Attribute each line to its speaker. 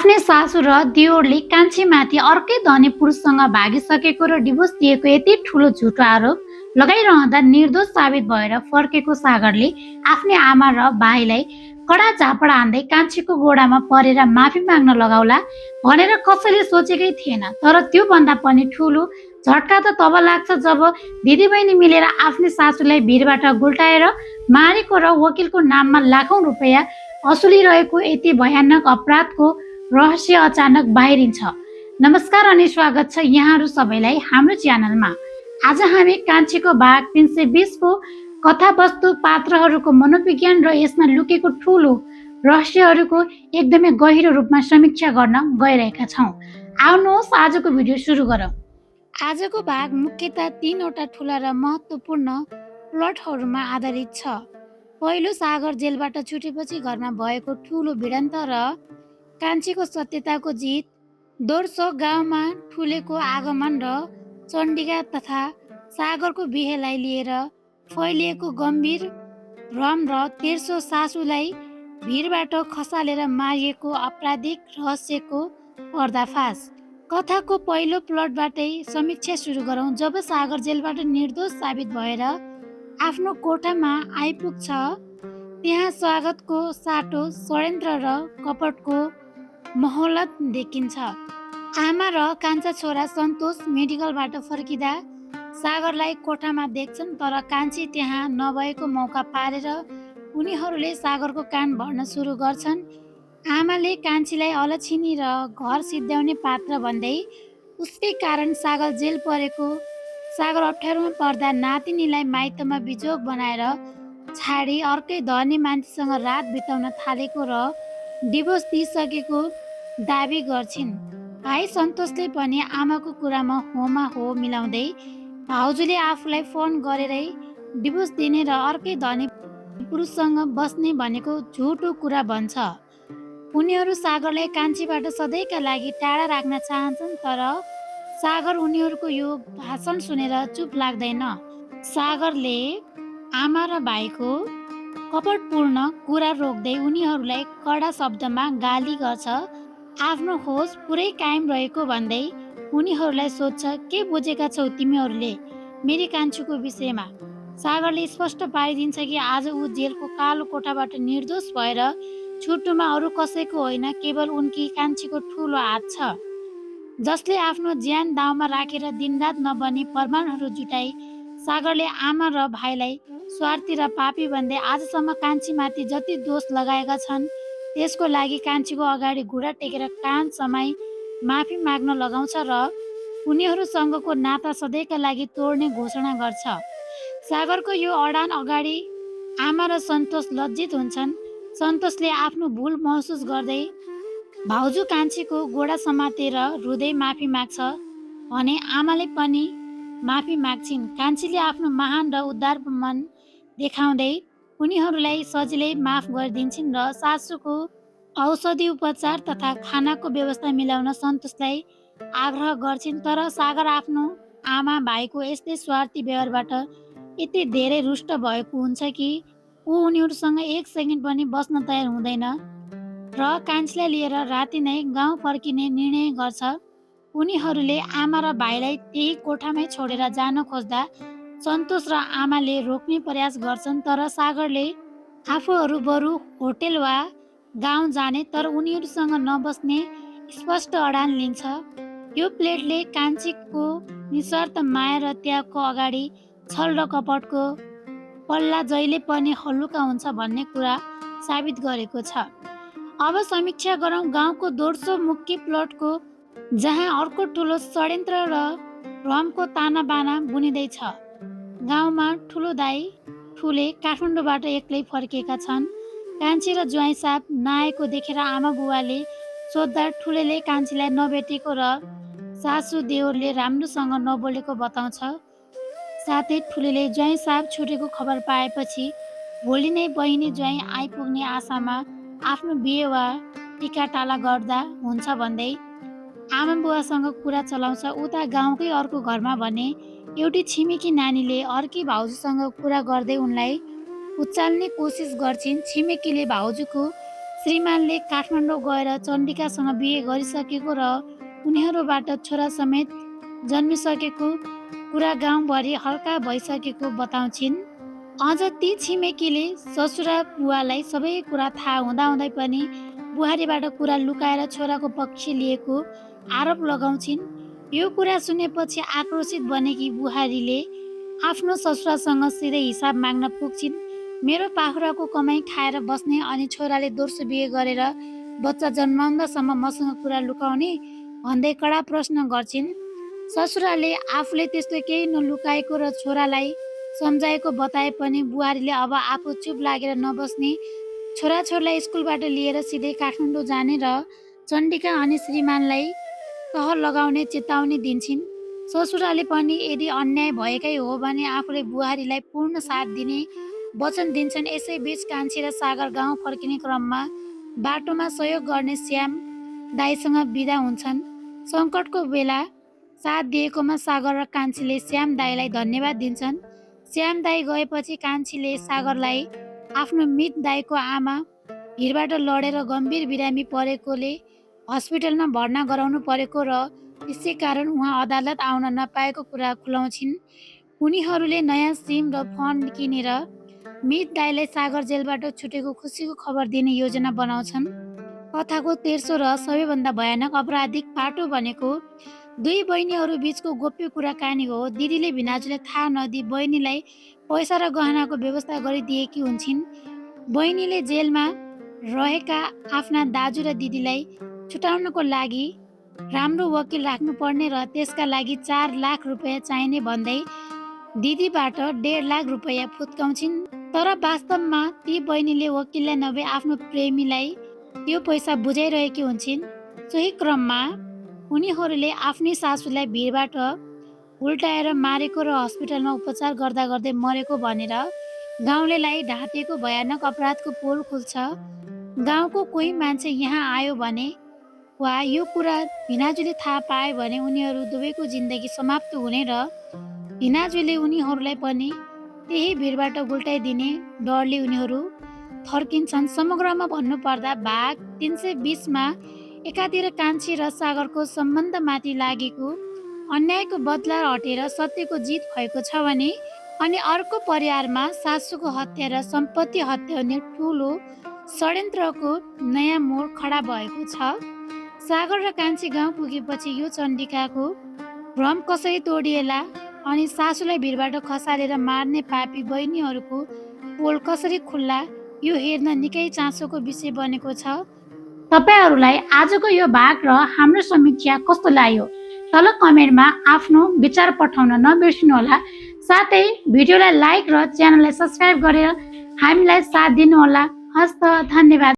Speaker 1: आफ्नै सासू र दियोरले कान्छीमाथि अर्कै धनी पुरुषसँग भागिसकेको र डिभोर्स दिएको यति ठुलो झुटो आरोप लगाइरहँदा निर्दोष साबित भएर फर्केको सागरले आफ्नै आमा र भाइलाई कडा झापड हान्दै कान्छीको गोडामा परेर माफी माग्न लगाउला भनेर कसैले सोचेकै थिएन। तर त्यो भन्दा पनि ठुलो झट्का त तब लाग्छ जब दिदीबहिनी मिलेर आफ्नै सासूलाई भिरबाट गुल्टाएर मारेको र वकिलको नाममा लाखौं रुपियाँ असुलिरहेको यति भयानक अपराधको रहस्य अचानक बाहिरिन्छ। नमस्कार अनि स्वागत छ यहाँहरू सबैलाई हाम्रो च्यानलमा। आज हामी कान्छीको भाग 320 को कथावस्तु, पात्रहरूको मनोविज्ञान र यसमा लुकेको ठुलो रहस्यहरूको एकदमै गहिरो रूपमा समीक्षा गर्न गइरहेका छौँ। आउनुहोस् आजको भिडियो सुरु गरौँ। आजको भाग मुख्यतः 3वटा ठुला र महत्त्वपूर्ण प्लटहरूमा आधारित छ। पहिलो, सागर जेलबाट छुटेपछि घरमा भएको ठुलो भिडन्त र कान्छीको सत्यताको जित। दोस्रो, गाउँमा ठुलेको आगमन र चण्डिका तथा सागरको बिहेलाई लिएर फैलिएको गम्भीर भ्रम। र तेस्रो, सासूलाई भिरबाट खसालेर मारिएको आपराधिक रहस्यको पर्दाफास। कथाको पहिलो प्लटबाटै समीक्षा सुरु गरौँ। जब सागर जेलबाट निर्दोष साबित भएर आफ्नो कोठामा आइपुग्छ, त्यहाँ स्वागतको साटो, षड्यन्त्र र कपटको मोहलत देखिन्छ। आमा र कान्छा छोरा सन्तोष मेडिकलबाट फर्किँदा सागरलाई कोठामा देख्छन्, तर कान्छी त्यहाँ नभएको मौका पारेर उनीहरूले सागरको कान भर्न सुरु गर्छन्। आमाले कान्छीलाई अलक्षिणी र घर सिद्ध्याउने पात्र भन्दै उसकै कारण सागर जेल परेको, सागर अप्ठ्यारोमा पर्दा नातिनीलाई माइतमा बिजोग बनाएर छाडी अर्कै धनी मान्छेसँग रात बिताउन थालेको र डिभोर्स दिइसकेको दाबी गर्छिन्। भाइ सन्तोषले पनि आमाको कुरामा होमा हो मिलाउँदै भाउजूले आफूलाई फोन गरेरै डिभोर्स दिने र अर्कै धनी पुरुषसँग बस्ने भनेको झुटो कुरा भन्छ। उनीहरू सागरलाई कान्छीबाट सधैँका लागि टाढा राख्न चाहन्छन्, तर सागर उनीहरूको यो भाषण सुनेर चुप लाग्दैन। सागरले आमा र भाइको कपटपूर्ण कुरा रोक्दै उनीहरूलाई कडा शब्दमा गाली गर्छ। आफ्नो होस पुरै कायम रहेको भन्दै उनीहरूलाई सोध्छ, के बुझेका छौ तिमीहरूले मेरी कान्छीको विषयमा? सागरले स्पष्ट पारिदिन्छ कि आज ऊ जेलको कालो कोठाबाट निर्दोष भएर छुट्नुमा अरू कसैको होइन, केवल उनकी कान्छीको ठुलो हात छ, जसले आफ्नो ज्यान दाउमा राखेर दिनरात नबनी प्रमाणहरू जुटाई सागरले आमा र भाइलाई स्वार्थी र पापी भन्दै आजसम्म कान्छीमाथि जति दोष लगाएका छन् त्यसको लागि कान्छीको अगाडि घुँडा टेकेर कान समाई माफी माग्न लगाउँछ र उनीहरूसँगको नाता सधैँका लागि तोड्ने घोषणा गर्छ। सागरको यो अडान अगाडि आमा र सन्तोष लज्जित हुन्छन्। सन्तोषले आफ्नो भुल महसुस गर्दै भाउजू कान्छीको गोडा समातेर रुँदै माफी माग्छ भने आमाले पनि माफी माग्छिन्। कान्छीले आफ्नो महान र उदार मन देखाउँदै उनीहरूलाई सजिलै माफ गरिदिन्छन् र सासूको औषधि उपचार तथा खानाको व्यवस्था मिलाउन सन्तोषलाई आग्रह गर्छिन्। तर सागर आफ्नो आमा भाइको यस्तै स्वार्थी व्यवहारबाट यति धेरै रुष्ट भएको हुन्छ कि ऊ उनीहरूसँग एक सेकेन्ड पनि बस्न तयार हुँदैन र कान्छीलाई लिएर राति नै गाउँ फर्किने निर्णय गर्छ। उनीहरूले आमा र भाइलाई त्यही कोठामै छोडेर जान खोज्दा सन्तोष र आमाले रोक्ने प्रयास गर्छन्, तर सागरले आफूहरू बरु होटेल वा गाउँ जाने तर उनीहरूसँग नबस्ने स्पष्ट अडान लिन्छ। यो प्लेटले कान्छीको निस्वार्थ माया र त्यागको अगाडि छल र कपटको पल्ला जहिले पनि हलुका हुन्छ भन्ने कुरा साबित गरेको छ। अब समीक्षा गरौँ गाउँको दोस्रो मुख्य प्लटको, जहाँ अर्को ठुलो षड्यन्त्र र भ्रमको ताना बाना बुनिँदैछ। गाउँमा ठुलो दाइ ठुले काठमाडौँबाट एक्लै फर्केका छन्। कान्छी र ज्वाइँ साहब नआएको देखेर आमा बुवाले सोद्धा ठुलेले कान्छीलाई नभेटेको र सासू देवरले राम्रोसँग नबोलेको बताउँछ। साथै ठुलेले ज्वाइँ साहब छुटेको खबर पाएपछि भोलि नै बहिनी ज्वाइँ आइपुग्ने आशामा आफ्नो बिहे वा टिकाटाला गर्दा हुन्छ भन्दै आमा बुवासँग कुरा चलाउँछ। उता गाउँकै अर्को घरमा भने एउटी छिमेकी नानीले अर्की भाउजूसँग कुरा गर्दै उनलाई उचाल्ने कोसिस गर्छिन्। छिमेकीले भाउजूको श्रीमानले काठमाडौँ गएर चण्डिकासँग बिहे गरिसकेको र उनीहरूबाट छोरा समेत जन्मिसकेको कुरा गाउँभरि हल्का भइसकेको बताउँछिन्। अझ ती छिमेकीले ससुरा बुवालाई सबै कुरा थाहा हुँदाहुँदै पनि बुहारीबाट कुरा लुकाएर छोराको पक्ष लिएको आरोप लगाउँछिन्। यो कुरा सुनेपछि आक्रोशित बनेकी बुहारीले आफ्नो ससुरासँग सिधै हिसाब माग्न पुग्छिन्। मेरो पाखुराको कमाई खाएर बस्ने अनि छोराले दोस्रो बिहे गरेर बच्चा जन्माउँदासम्म मसँग कुरा लुकाउने भन्दै कडा प्रश्न गर्छिन्। ससुराले आफूले त्यस्तो केही नलुकाएको र छोरालाई सम्झाएको बताए पनि बुहारीले अब आफू चुप लागेर नबस्ने, छोराछोरीलाई स्कुलबाट लिएर सिधै काठमाडौँ जाने र चण्डिका अनि श्रीमानलाई तह लगाउने चेतावनी दिन्छिन्। ससुराले पनि यदि अन्याय भएकै हो भने आफूले बुहारीलाई पूर्ण साथ दिने वचन दिन्छन्। यसैबीच कान्छी र सागर गाउँ फर्किने क्रममा बाटोमा सहयोग गर्ने श्याम दाईसँग बिदा हुन्छन्। सङ्कटको बेला साथ दिएकोमा सागर र कान्छीले श्याम दाईलाई धन्यवाद दिन्छन्। श्याम दाई गएपछि कान्छीले सागरलाई आफ्नो मित दाईको आमा भिरबाट लडेर गम्भीर बिरामी परेकोले हस्पिटलमा भर्ना गराउनु परेको र त्यसै कारण उहाँ अदालत आउन नपाएको कुरा खुलाउँछिन्। उनीहरूले नयाँ सिम र फोन किनेर मित दाईलाई सागर जेलबाट छुटेको खुसीको खबर दिने योजना बनाउँछन्। कथाको तेर्सो र सबैभन्दा भयानक अपराधिक पाटो भनेको दुई बहिनीहरू बीचको गोप्य कुराकानी हो। दिदीले भिनाजुलाई थाहा नदिई बहिनीलाई पैसा र गहनाको व्यवस्था गरिदिएकी हुन्छन्। बहिनीले जेलमा रहेका आफ्ना दाजु र दिदीलाई छुटाउनको लागि राम्रो वकिल राख्नुपर्ने र त्यसका लागि 4 लाख रुपियाँ चाहिने भन्दै दिदीबाट 1.5 लाख रुपियाँ फुत्काउँछिन्। तर वास्तवमा ती बहिनीले वकिललाई नभए आफ्नो प्रेमीलाई त्यो पैसा बुझाइरहेकी हुन्छन्। सोही क्रममा उनीहरूले आफ्नै सासूलाई भिरबाट उल्टाएर मारेको र हस्पिटलमा उपचार गर्दा गर्दै मरेको भनेर गाउँलेलाई ढाँटेको भयानक अपराधको पोल खुल्छ। गाउँको कोही मान्छे यहाँ आयो भने वा यो कुरा भिनाजुले थाहा पाए भने उनीहरू दुवैको जिन्दगी समाप्त हुने र भिनाजुले उनीहरूलाई पनि त्यही भिरबाट उल्टाइदिने डरले उनीहरू थर्किन्छन्। समग्रमा भन्नुपर्दा भाग 320मा एकातिर कान्छी र सागरको सम्बन्धमाथि लागेको अन्यायको बदला हटेर सत्यको जित भएको छ भने अनि अर्को परिवारमा सासूको हत्या र सम्पत्ति हत्याउने ठुलो षड्यन्त्रको नयाँ मोड खडा भएको छ। सागर र कान्छी गाउँ पुगेपछि यो चण्डिकाको भ्रम कसरी तोडिएला अनि सासूलाई भिरबाट खसालेर मार्ने पापी बहिनीहरूको पोल कसरी खुल्ला, यो हेर्न निकै चासोको विषय बनेको छ। तपाईहरूलाई आजको यो भाग र हाम्रो समीक्षा कस्तो लाग्यो तल कमेन्टमा आफ्नो विचार पठाउन नबिर्सनुहोला। साथै भिडियोलाई लाइक र च्यानललाई सब्स्क्राइब गरेर हामीलाई साथ दिनुहोला। हस्त, धन्यवाद।